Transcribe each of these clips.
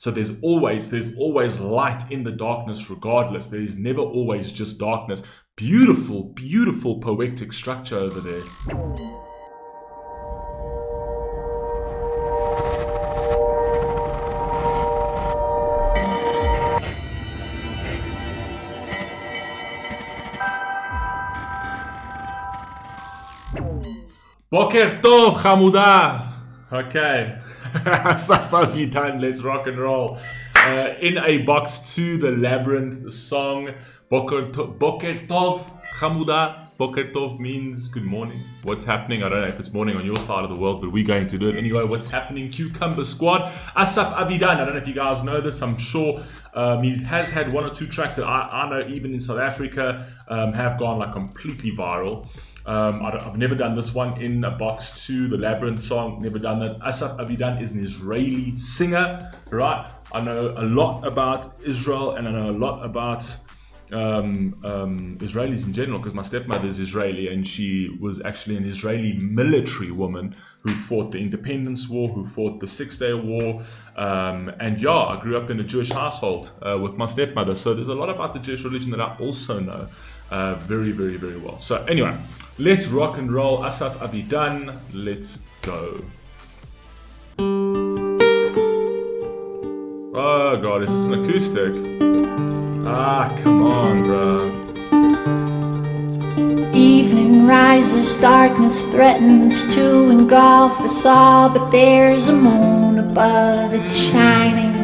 So there's always light in the darkness regardless. There is never always just darkness. Beautiful, beautiful poetic structure over there. Boker Tov, Hamuda. Okay. Asaf Avidan, let's rock and roll. In a box to the Labyrinth song, Boker Tov, Hamuda. Boker Tov means good morning. What's happening? I don't know if it's morning on your side of the world, but we're going to do it anyway. What's happening? Cucumber Squad. Asaf Avidan. I don't know if you guys know this. I'm sure he has had one or two tracks that I know even in South Africa have gone like completely viral. I've never done this one in a box to the Labyrinth song. Never done that. Asaf Avidan is an Israeli singer, right? I know a lot about Israel, and I know a lot about Israelis in general because my stepmother is Israeli, and she was actually an Israeli military woman who fought the Independence War, who fought the Six-Day War, and yeah, I grew up in a Jewish household with my stepmother, so there's a lot about the Jewish religion that I also know very, very, very well. So anyway, let's rock and roll. Asaf Avidan, let's go. Oh god, is this an acoustic? Ah, come on, bro. Evening rises, darkness threatens to engulf us all, but there's a moon above, it's shining,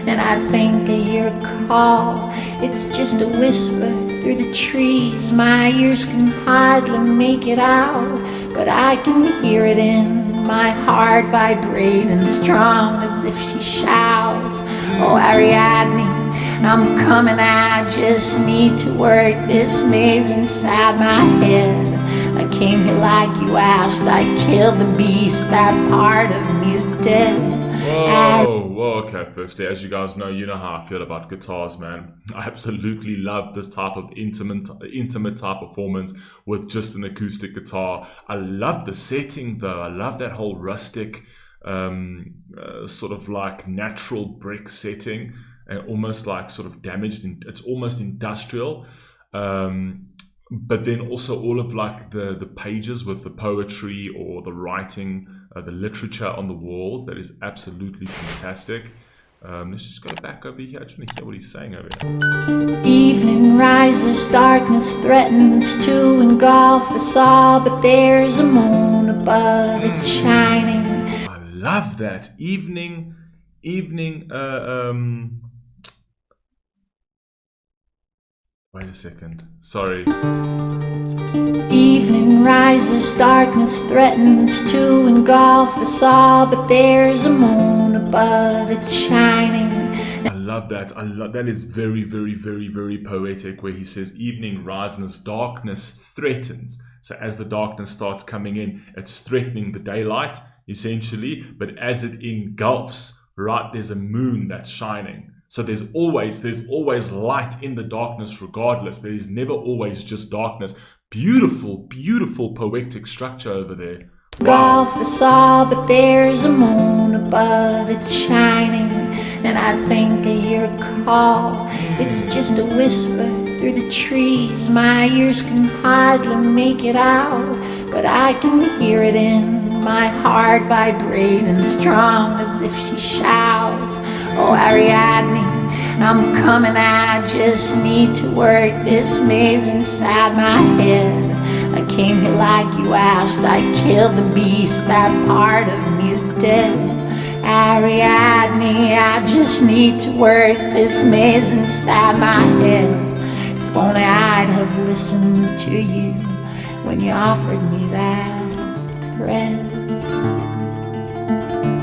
and I think I hear a call. It's just a whisper through the trees, my ears can hardly make it out, but I can hear it in my heart vibrating strong as if she shouts, oh Ariadne, I'm coming, I just need to work this maze inside my head. I came here like you asked, I killed the beast, that part of me is dead. Whoa, okay, firstly, as you guys know, you know how I feel about guitars, man. I absolutely love this type of intimate type performance with just an acoustic guitar. I love the setting though, I love that whole rustic, sort of like natural brick setting. And almost like sort of damaged, it's almost industrial, but then also all of like the pages with the poetry or the writing, the literature on the walls, that is absolutely fantastic. Let's just go back over here. I just want to hear what he's saying over here. Evening rises, darkness threatens to engulf us all, but there's a moon above, it's shining. I love that. Evening, wait a second, sorry. Evening rises, darkness threatens to engulf us all, but there's a moon above, it's shining. I love that. That is very, very, very, very poetic, where he says evening rises, darkness threatens. So as the darkness starts coming in, it's threatening the daylight, essentially, but as it engulfs, right, there's a moon that's shining. So there's always light in the darkness regardless. There is never always just darkness. Beautiful, beautiful poetic structure over there. Wow. Golf us all, but there's a moon above, it's shining, and I think I hear a call. It's just a whisper through the trees, my ears can hardly make it out, but I can hear it in my heart vibrating strong as if she shouts, oh Ariadne, I'm coming, I just need to work this maze inside my head. I came here like you asked, I killed the beast, that part of me is dead. Ariadne, I just need to work this maze inside my head. If only I'd have listened to you when you offered me that thread.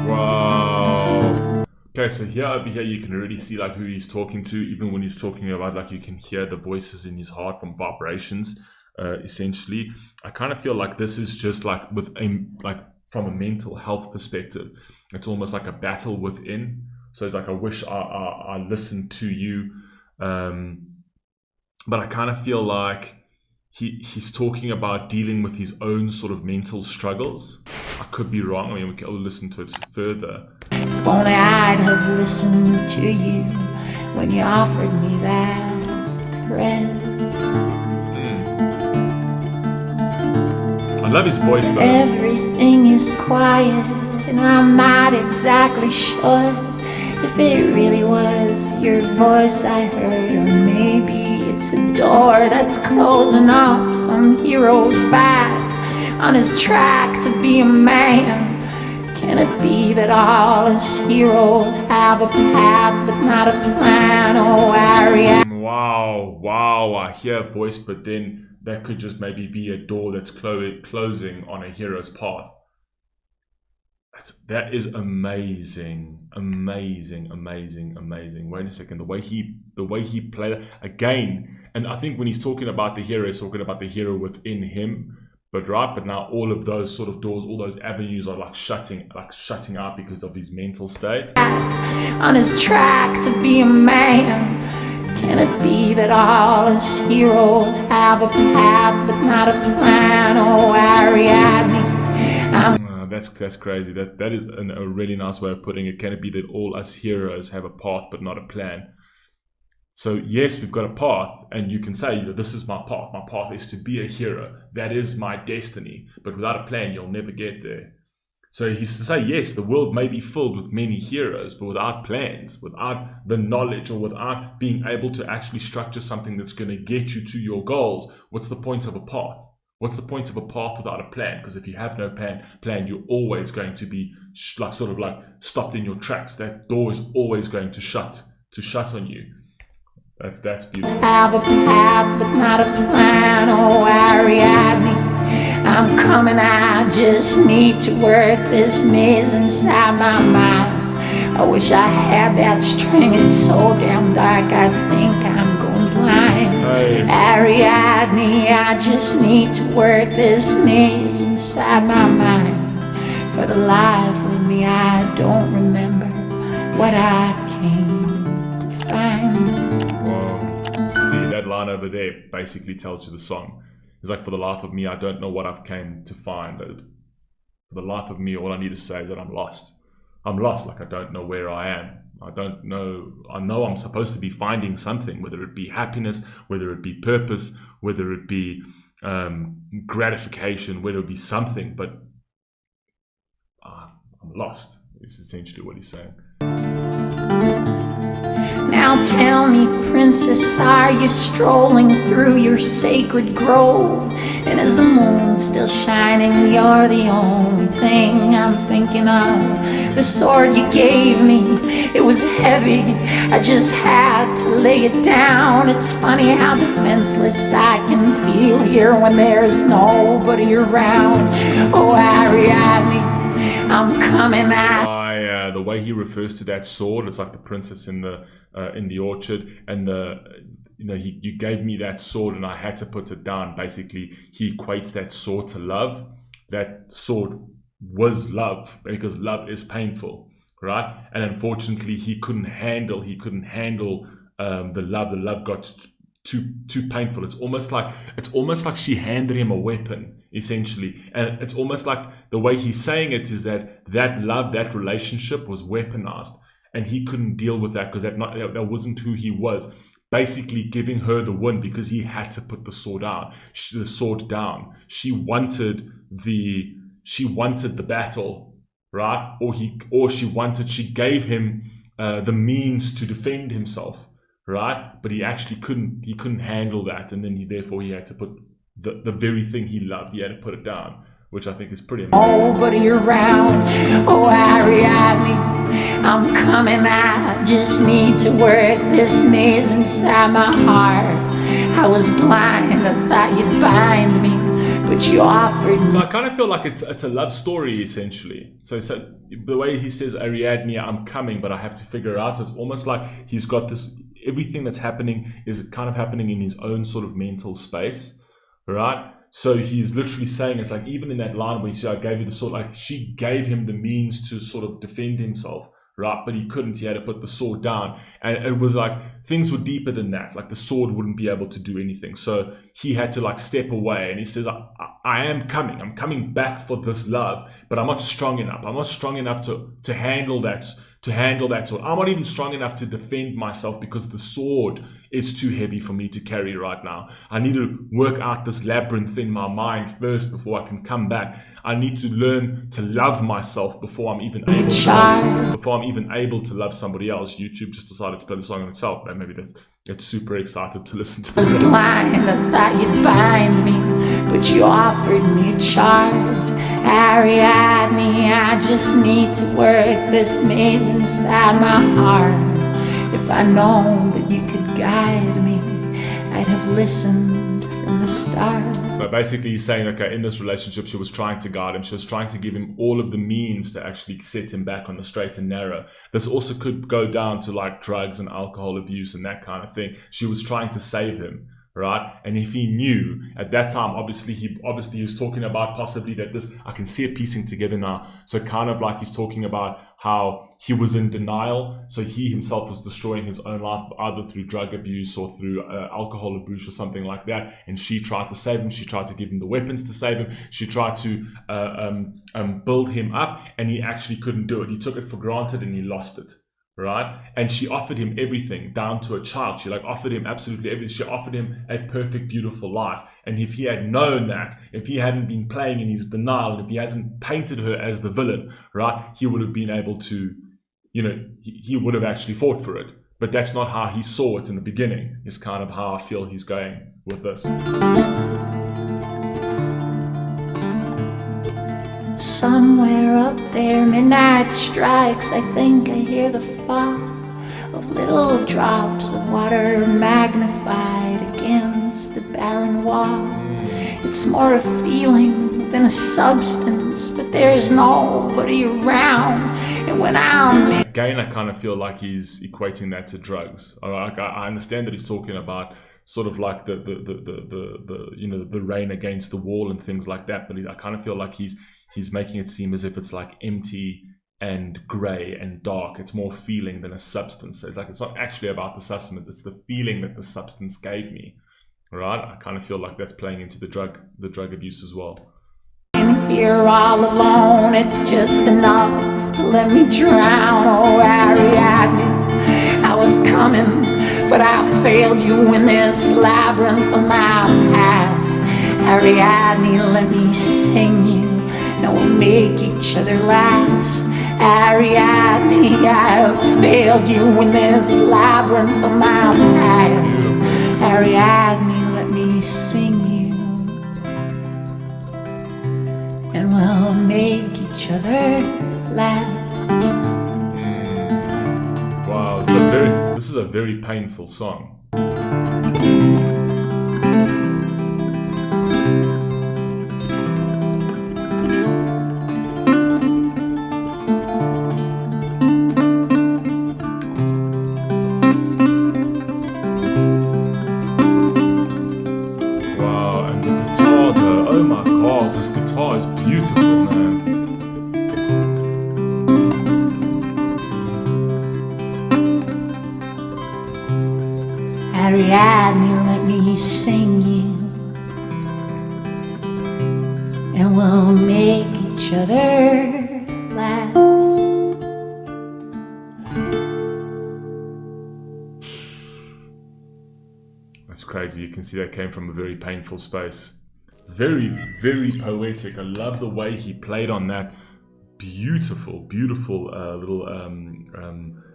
Wow. Okay, so here over here you can already see like who he's talking to. Even when he's talking about, like, you can hear the voices in his heart from vibrations. Essentially, I kind of feel like this is just like with a from a mental health perspective, it's almost like a battle within. So it's like, I wish I listened to you, but I kind of feel like he's talking about dealing with his own sort of mental struggles. I could be wrong. I mean, we can listen to it further. If only I'd have listened to you when you offered me that thread. I love his voice though. Everything is quiet, and I'm not exactly sure if it really was your voice I heard, or maybe it's a door that's closing up some hero's back on his track to be a man. Can it be that all us heroes have a path but not a plan? Oh, Wow, I hear a voice, but then that could just maybe be a door that's closing on a hero's path. That is amazing. Wait a second, the way he played it again, and I think when he's talking about the hero, he's talking about the hero within him. But now all of those sort of doors, all those avenues are like shutting out because of his mental state. On his track to be a man. Can it be that all us heroes have a path but not a plan? Oh, Ariadne, that's crazy. That is a really nice way of putting it. Can it be that all us heroes have a path but not a plan? So yes, we've got a path, and you can say, this is my path. My path is to be a hero. That is my destiny. But without a plan, you'll never get there. So he's to say, yes, the world may be filled with many heroes, but without plans, without the knowledge, or without being able to actually structure something that's going to get you to your goals, what's the point of a path? What's the point of a path without a plan? Because if you have no plan, you're always going to be sort of like stopped in your tracks. That door is always going to shut on you. That's beautiful. Have a path but not a plan. Oh, Ariadne, I'm coming. I just need to work this maze inside my mind. I wish I had that string. It's so damn dark, I think I'm going blind. Hey. Ariadne, I just need to work this maze inside my mind. For the life of me, I don't remember what I came to find. See, that line over there basically tells you the song. It's like, for the life of me, I don't know what I've came to find. For the life of me, all I need to say is that I'm lost. I'm lost, like I don't know where I am. I don't know. I know I'm supposed to be finding something, whether it be happiness, whether it be purpose, whether it be gratification, whether it be something, but I'm lost. It's essentially what he's saying. Now tell me, princess, are you strolling through your sacred grove? And is the moon still shining? You're the only thing I'm thinking of. The sword you gave me, it was heavy. I just had to lay it down. It's funny how defenseless I can feel here when there's nobody around. Oh, Ariadne, I'm coming out. The way he refers to that sword, it's like the princess in the orchard, and you gave me that sword and I had to put it down. Basically, he equates that sword to love. That sword was love, because love is painful, right? And unfortunately, he couldn't handle the love. The love got too painful. It's almost like she handed him a weapon, essentially. And it's almost like the way he's saying it is that love, that relationship was weaponized, and he couldn't deal with that because that wasn't who he was. Basically giving her the win because he had to put the sword down. She wanted the battle, right? She gave him the means to defend himself, right? But he actually couldn't handle that, and then he had to put the very thing he loved, he had to put it down, which I think is pretty amazing. Nobody around. Oh, Ariadne, I'm coming. I just need to work this maze inside my heart. I was blind, I thought you'd bind me, but you offered me. So I kind of feel like it's a love story, essentially. So the way he says, Ariadne, I'm coming, but I have to figure out. It's almost like he's got this, everything that's happening is kind of happening in his own sort of mental space, right? So he's literally saying, it's like, even in that line where he said, I gave you the sword, like she gave him the means to sort of defend himself, right? But he couldn't. He had to put the sword down. And it was like things were deeper than that. Like the sword wouldn't be able to do anything. So he had to like step away. And he says, I am coming. I'm coming back for this love, but I'm not strong enough. I'm not strong enough to handle that. To handle that sword. I'm not even strong enough to defend myself because the sword is too heavy for me to carry right now. I need to work out this labyrinth in my mind first before I can come back. I need to learn to love myself before I'm even able to love somebody else. YouTube just decided to play the song on itself. But maybe it's super excited to listen to this. I was blind, I thought you'd bind me, but you offered me a charge. Ariadne, I just need to work this maze inside my heart. If I'd known that you could guide me, I'd have listened from the start. So basically he's saying, okay, in this relationship, she was trying to guide him. She was trying to give him all of the means to actually set him back on the straight and narrow. This also could go down to like drugs and alcohol abuse and that kind of thing. She was trying to save him. Right, and if he knew at that time, obviously he was talking about possibly that this. I can see it piecing together now. So kind of like he's talking about how he was in denial. So he himself was destroying his own life either through drug abuse or through alcohol abuse or something like that. And she tried to save him. She tried to give him the weapons to save him. She tried to build him up, and he actually couldn't do it. He took it for granted and he lost it. Right, and she offered him everything down to a child. She like offered him absolutely everything. She offered him a perfect, beautiful life. And if he had known that, if he hadn't been playing in his denial, and if he hasn't painted her as the villain, right, he would have been able to, he would have actually fought for it. But that's not how he saw it in the beginning. Is kind of how I feel he's going with this. Somewhere up there, midnight strikes. I think I hear the fall of little drops of water magnified against the barren wall. It's more a feeling than a substance, but there's nobody around. And when I'm again, I kind of feel like he's equating that to drugs. I understand that he's talking about sort of like the rain against the wall and things like that, but I kind of feel like he's making it seem as if it's like empty and grey and dark. It's more feeling than a substance. So it's not actually about the substance, it's the feeling that the substance gave me. Right? I kind of feel like that's playing into the drug abuse as well. Here all alone, it's just enough to let me drown. Oh, Ariadne, I was coming, but I failed you in this labyrinth of my past. Ariadne, let me sing you, and we'll make each other last. Ariadne, I have failed you in this labyrinth of my past. Ariadne, let me sing you, and we'll make each other last. Wow, this is a very painful song. This guitar is beautiful, man. Ariadne, let me sing you, and we'll make each other last. That's crazy. You can see that came from a very painful space. Very, very poetic. I love the way he played on that. Beautiful, beautiful little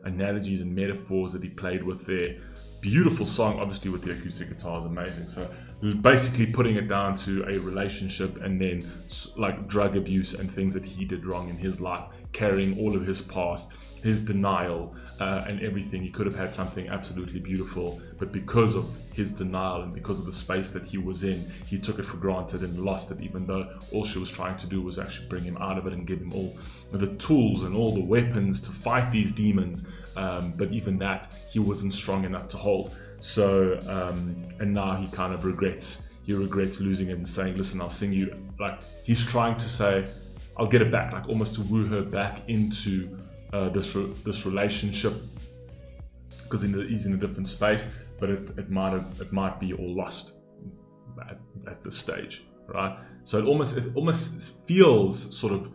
analogies and metaphors that he played with there. Beautiful song, obviously with the acoustic guitar is amazing. So basically putting it down to a relationship and then like drug abuse and things that he did wrong in his life, carrying all of his past, his denial and everything. He could have had something absolutely beautiful, but because of his denial and because of the space that he was in, he took it for granted and lost it, even though all she was trying to do was actually bring him out of it and give him all the tools and all the weapons to fight these demons. But even that, he wasn't strong enough to hold. So, and now he kind of regrets losing it and saying, listen, I'll sing you. Like, he's trying to say, I'll get it back, like almost to woo her back into this relationship, because he's in a different space, but it might be all lost at this stage, right? So it almost feels sort of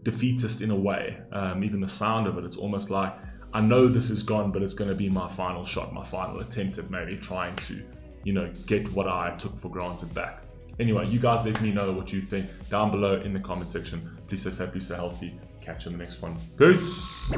defeatist in a way. Even the sound of it, it's almost like, I know this is gone, but it's going to be my final shot, my final attempt at maybe trying to, get what I took for granted back. Anyway, you guys let me know what you think down below in the comment section. Please stay safe, please stay healthy. Catch you in the next one. Peace.